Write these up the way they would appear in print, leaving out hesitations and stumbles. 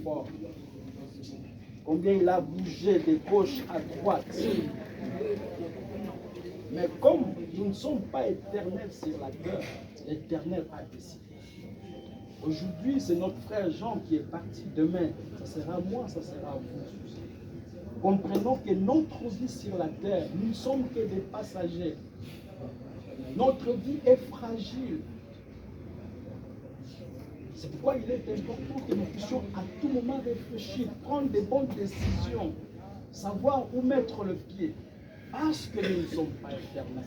fort. Combien il a bougé de gauche à droite. Mais comme nous ne sommes pas éternels sur la terre, l'Éternel a décidé. Aujourd'hui, c'est notre frère Jean qui est parti. Demain, ça sera moi, ça sera vous. Comprenons que notre vie sur la terre, nous ne sommes que des passagers. Notre vie est fragile. C'est pourquoi il est important que nous puissions à tout moment réfléchir, prendre des bonnes décisions, savoir où mettre le pied, parce que nous ne sommes pas éternels.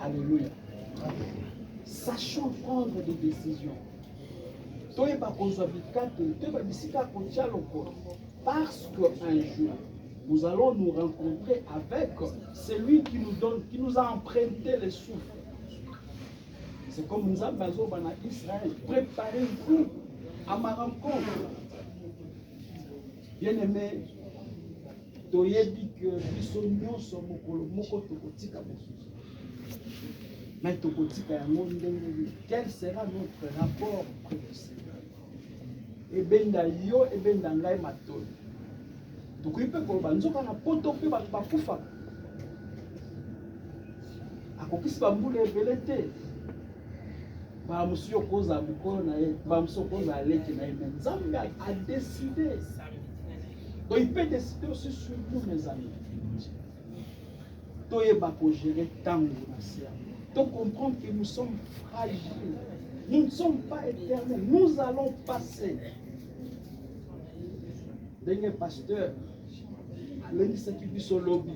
Alléluia. Sachons prendre des décisions. Parce qu'un jour, nous allons nous rencontrer avec celui qui nous donne, qui nous a emprunté les souffles. C'est comme nous avons en Israël, préparez-vous à ma rencontre. Bien-aimé, toyebi que bisognon so mokolo moko tokotika mosusu. Mais tokotika yango ndenge quel sera notre rapport auprès du Seigneur? Ebenda yo ebenda ngai matoni. Tokoyi pe koloba nzoka na poto pe bato bakufa. Akokisi bambula ebele te. Bamusuyo koza mukolo na ye, bamusuyo koza aleki na ye, mais Nzambe a décidé. Donc il peut décider aussi sur nous, mes amis. Toi, il va gérer tant de nations. Donc comprendre que nous sommes fragiles. Nous ne sommes pas éternels. Nous allons passer. Dernier pasteur, lundi c'est qui dit sur lobby.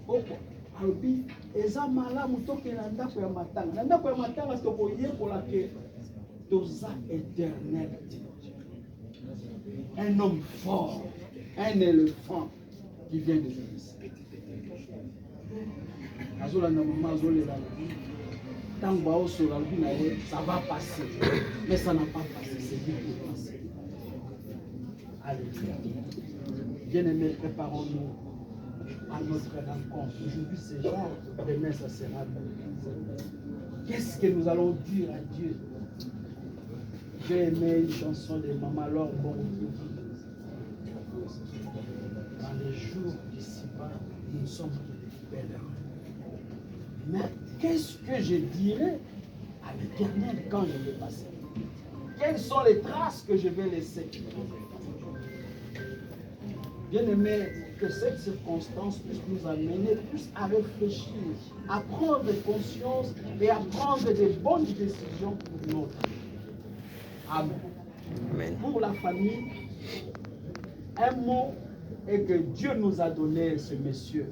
Pourquoi? Albi, eza malamu toke na ndako ya matanga. Na ndako ya matanga tokoye kola ke toza éternel. Un homme fort, un éléphant qui vient de l'Église. Ça va passer, mais ça n'a pas passé, c'est lui qui est passé. Alléluia. Bien-aimés, préparons-nous à notre rencontre. Aujourd'hui c'est genre, demain ça sera demain. Qu'est-ce que nous allons dire à Dieu? J'ai aimé une chanson de Maman Laure Bon qui dit dans les jours d'ici-bas, nous sommes des pèlerins. Mais qu'est-ce que je dirai à l'Éternel quand je vais passer? Quelles sont les traces que je vais laisser? Bien-aimés, que cette circonstance puisse nous amener plus à réfléchir, à prendre conscience et à prendre des bonnes décisions pour notre vie. Amen. Amen. Pour la famille, un mot est que Dieu nous a donné ce monsieur.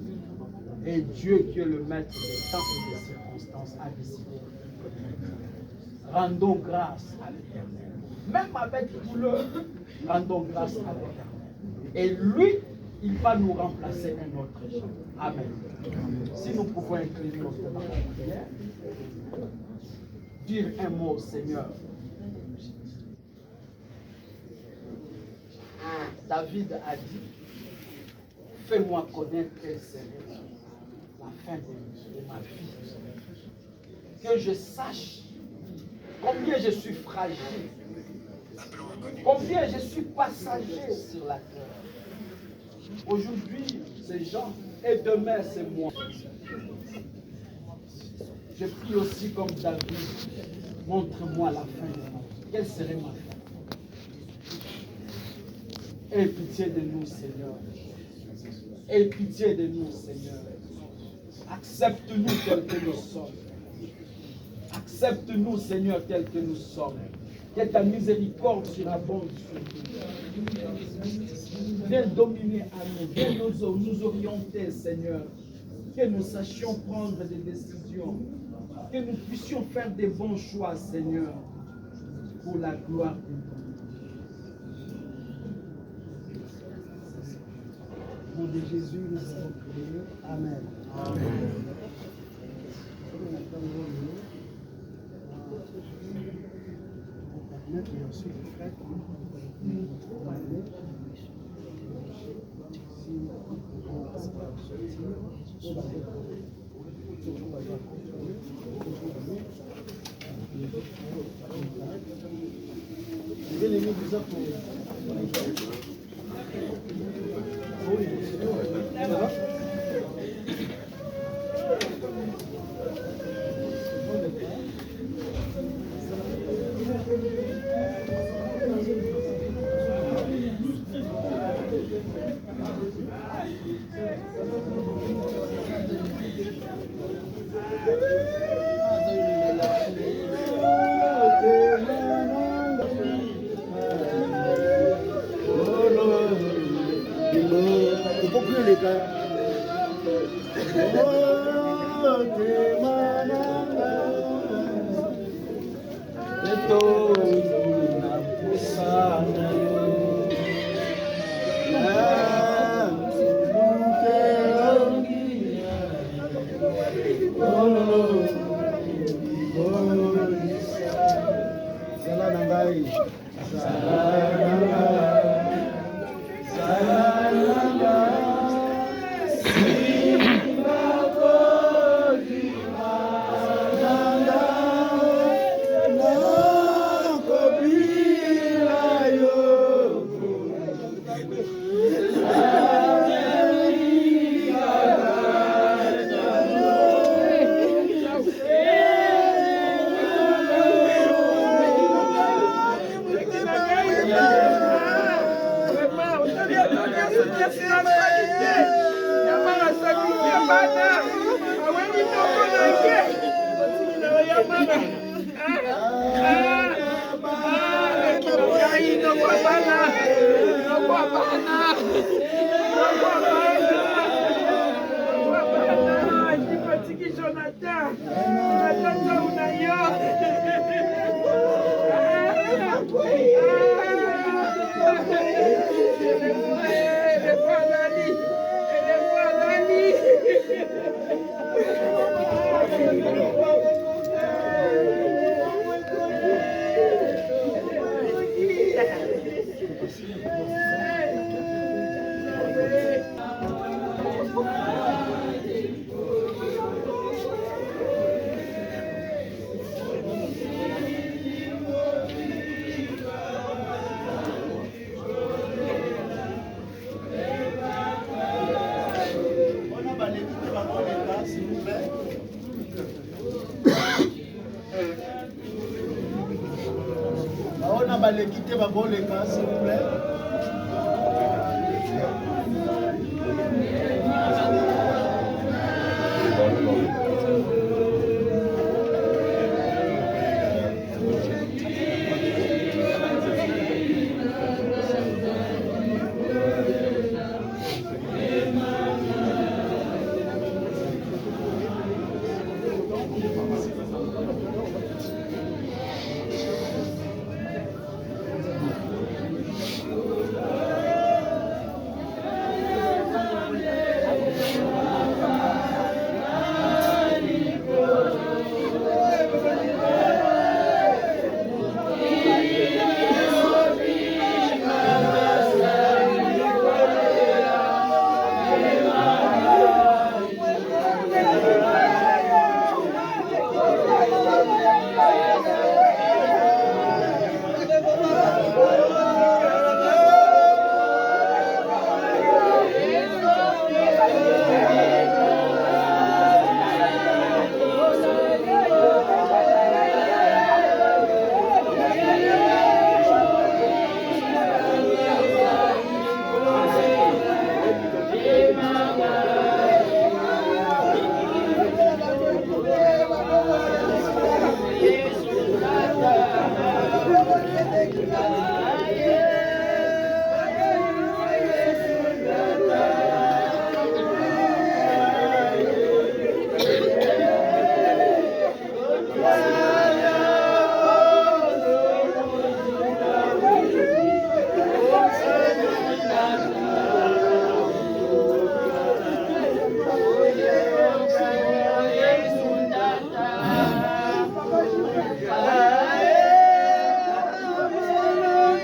Et Dieu qui est le maître des temps et des circonstances a décidé. Rendons grâce à l'Éternel. Même avec douleur, rendons grâce à l'Éternel. Et lui, il va nous remplacer un autre jour. Amen. Si nous pouvons incliner notre prière, dire un mot au Seigneur. David a dit, fais-moi connaître quelle serait la fin de ma vie. Que je sache combien je suis fragile, combien je suis passager sur la terre. Aujourd'hui, c'est Jean et demain, c'est moi. Je prie aussi comme David, montre-moi la fin de ma vie. Quelle serait ma fin? Aie pitié de nous, Seigneur. Aie pitié de nous, Seigneur. Accepte-nous tels que nous sommes. Accepte-nous, Seigneur, tels que nous sommes. Que ta miséricorde surabonde sur nous. Viens dominer à nous. Viens nous orienter, Seigneur. Que nous sachions prendre des décisions. Que nous puissions faire des bons choix, Seigneur. Pour la gloire de Dieu. Au nom de Jésus, nous avons prié. Amen. Amen. Et ensuite, les frères, on va aller. Si on va sortir, on va bien-aimé vous a pour oui, ça va? Il faut plus les gars. Quittez ma bonne les gars, s'il vous plaît.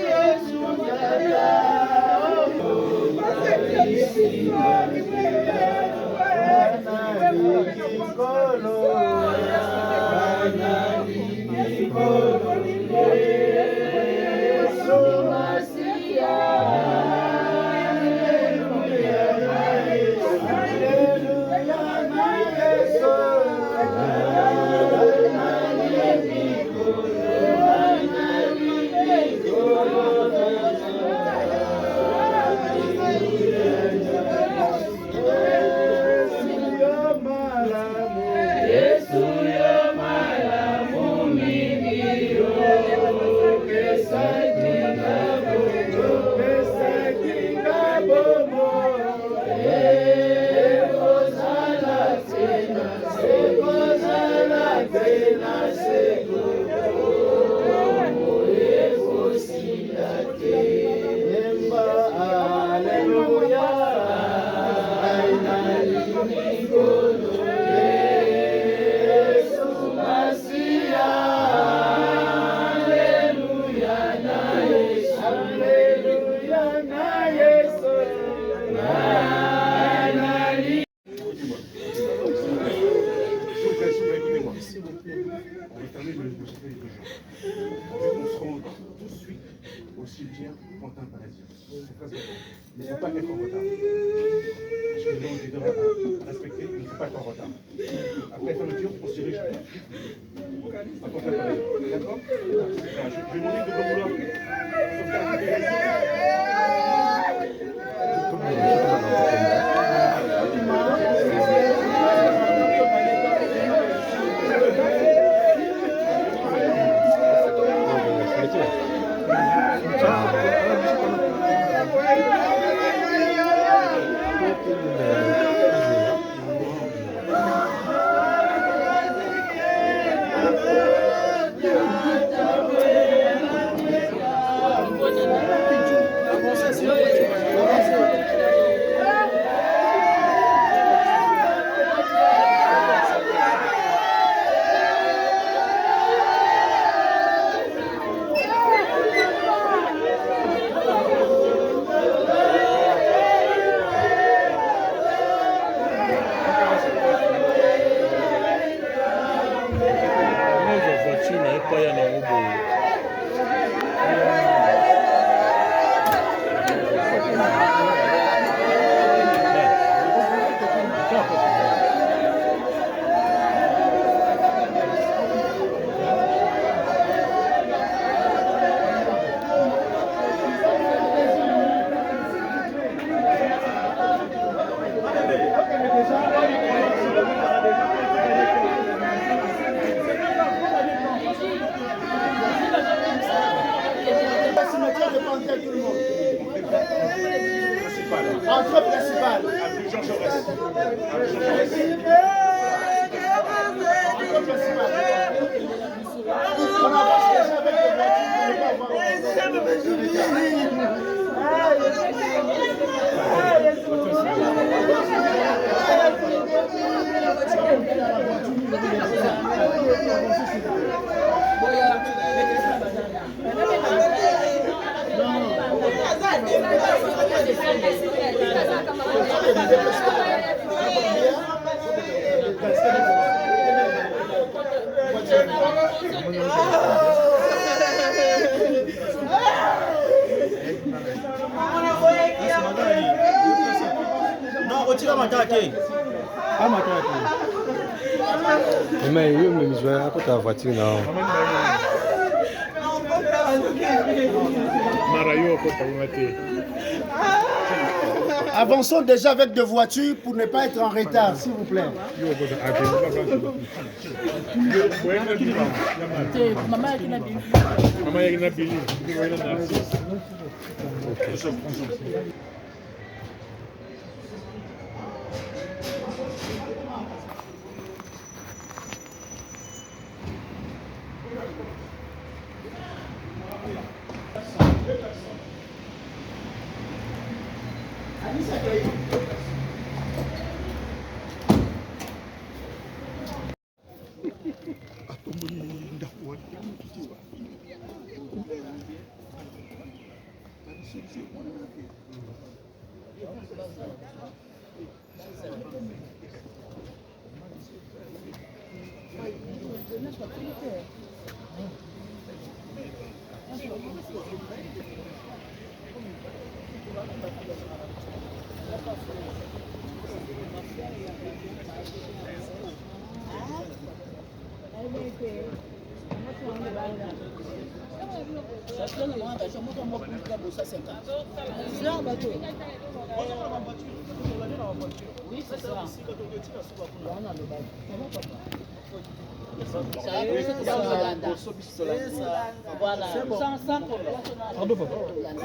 Yesu aussi bien content paradis. Il ne faut pas être en retard. Parce que l'ordre est de respecter, il ne faut pas être en retard. Après fermeture, on se dirige à content paradis. D'accord? Je vais demander de vouloir Entrée principale. Jean Jaurès. Entrée principale. On avance déjà avec les voitures pour ne pas Non, retire ma carte. Ah, ma carte. Mais oui, mais je vais à ta voiture là. Avançons déjà avec deux voitures pour ne pas être en retard, s'il vous plaît.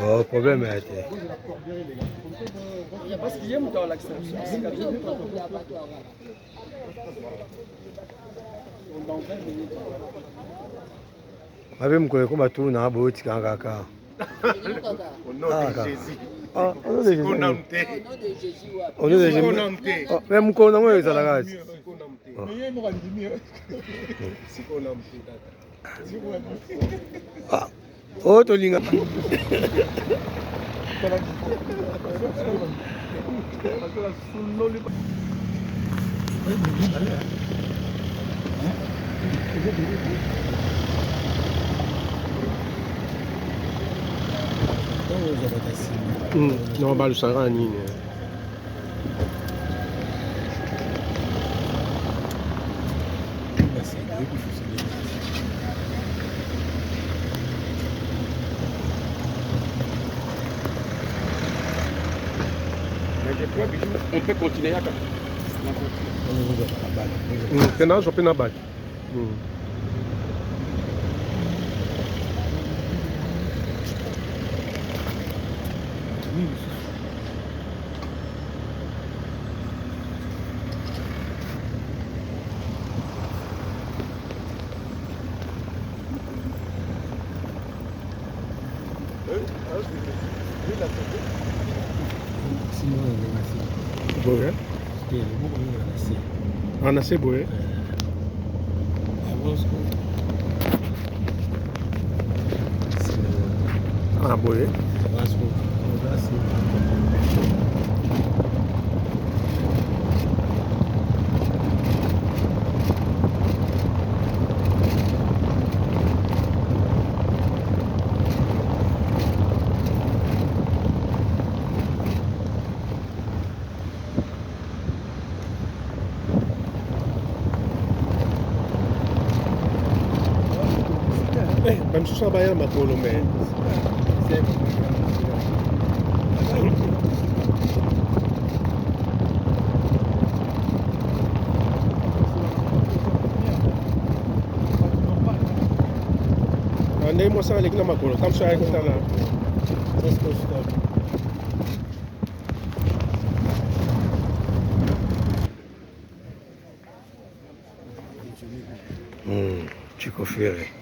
Oh, problème a été. Parce qu'il y a dans l'accès. Avec mon combat tout na boti kaka. Au nom de Jésus. Ah, au nom de Jésus. Au nom de Jésus. Oh, même qu'on a moi ça la gâte. Ah. Oh, to linga. Non, balusanga nini? On peut continuer à Tena jope na baki. Boye. Anase boye. Ah boye. Même si ça va y aller, ma polo, mais. Andei mostrando ali na Macolo, estamos só aí com lá. Chico Ferre.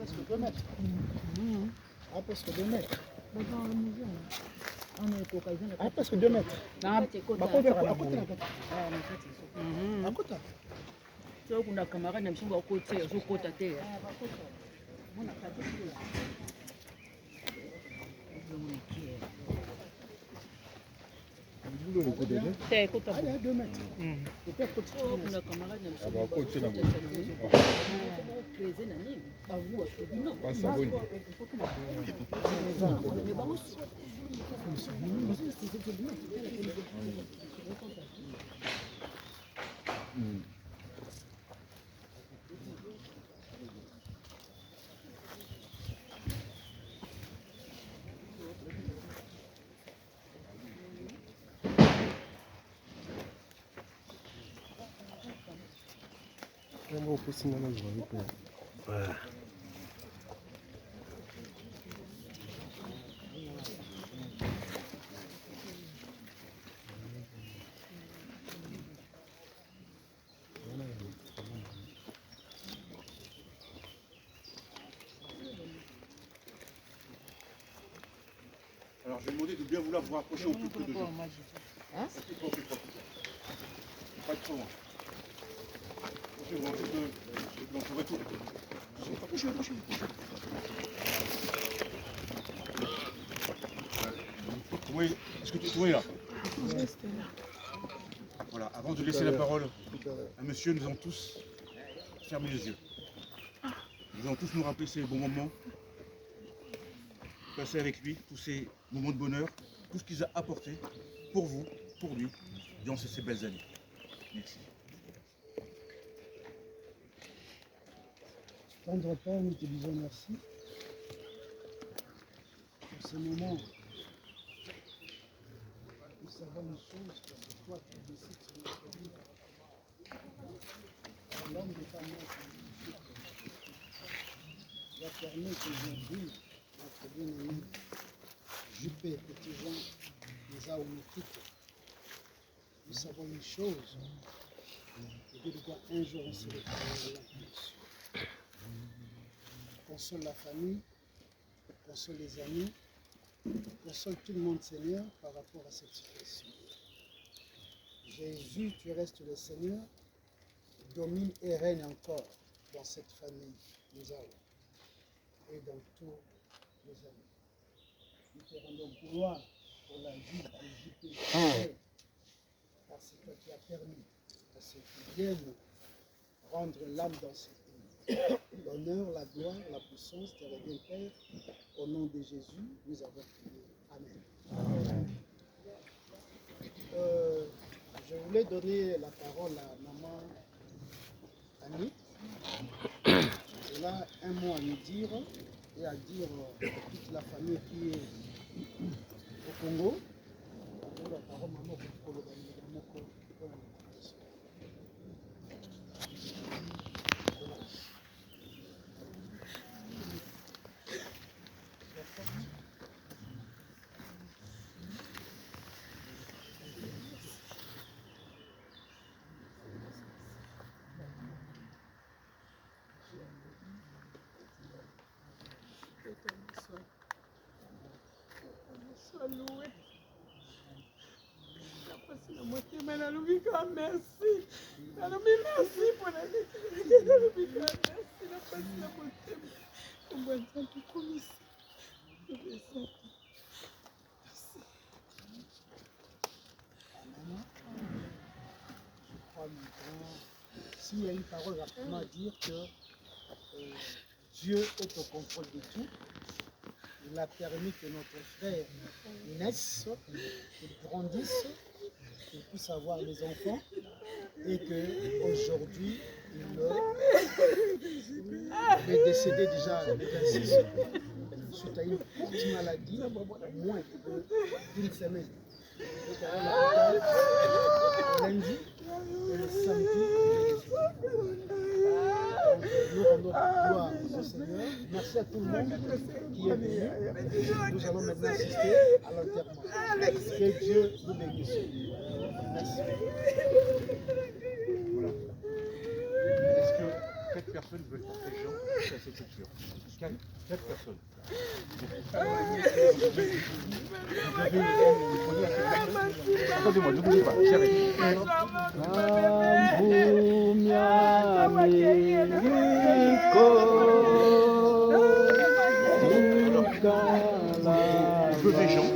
Presque 2 mètres. Ah, presque 2 mètres. Ah, presque 2 mètres. Akota. kuna camarade na msimba kote azokota te C'est 2 mètres. kuna camarade na msimba kote Voilà. Alors je vais demander de bien vouloir vous rapprocher au plus près de vous. Hein? Pas être trop loin. Approchez-vous un peu de l'entourez tout. Approchez-vous. Oui, est-ce que tu es là? Voilà, avant de laisser la parole à monsieur, nous allons tous fermer les yeux. Nous allons tous nous rappeler ces bons moments passés avec lui, tous ces moments de bonheur, tout ce qu'il a apporté pour vous, pour lui, durant ces belles années. Merci. Tendre Père, nous te disons merci pour ce moment. Nous savons une chose, parce que toi tu décides sur notre vie. L'homme de ta main, va permettre qu'aujourd'hui, notre bien-aimé, Juppé, Petit Jean, les a ométiques. Nous savons une chose, et Dieu doit un jour on se retrouver là. Console la famille, console les amis, console tout le monde, Seigneur, par rapport à cette situation. Jésus, tu restes le Seigneur, domine et règne encore dans cette famille, nous avons, et dans tous les amis. Nous te rendons gloire pour la vie de Jésus, parce que tu as permis à ceux qui viennent rendre l'âme dans ce pays. L'honneur, la gloire, la puissance te revient, Père. Au nom de Jésus, nous avons prié. Amen. Je voulais donner la parole à maman Annie. Elle a un mot à nous dire et à dire à toute la famille qui est au Congo. La parole, maman, pour le merci. Merci pour la merci. Je crois maintenant, s'il y a une parole rapidement à dire que Dieu est au contrôle de tout. Il a permis que notre frère naisse, qu'il grandisse, qu'il puisse avoir des enfants et qu'aujourd'hui, il est décédé déjà le 26 suite à une courte maladie, moins d'une semaine. Il est allé à l'hôpital lundi et le samedi, nous rendons gloire au Seigneur. Merci à tout le monde qui est venu. Nous allons maintenant assister à l'enterrement. Que Dieu nous bénisse. Merci. Voilà. Est-ce que 4 personnes veulent porter Jean à cette culture? 4 personnes. Attendez-moi, n'oubliez pas, j'arrive. Je veux Jean.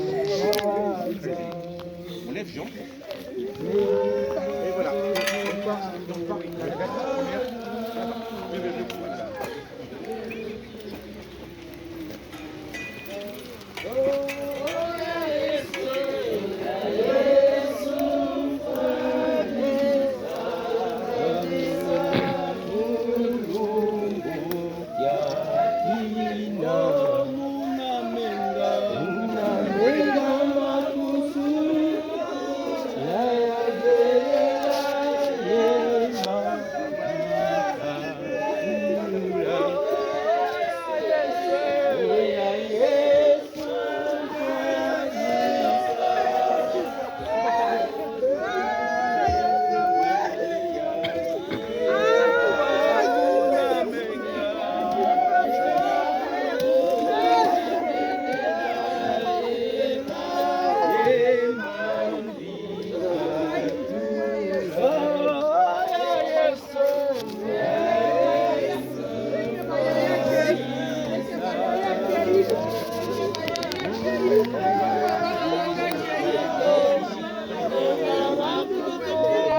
On lève Jean. Et voilà. Donc,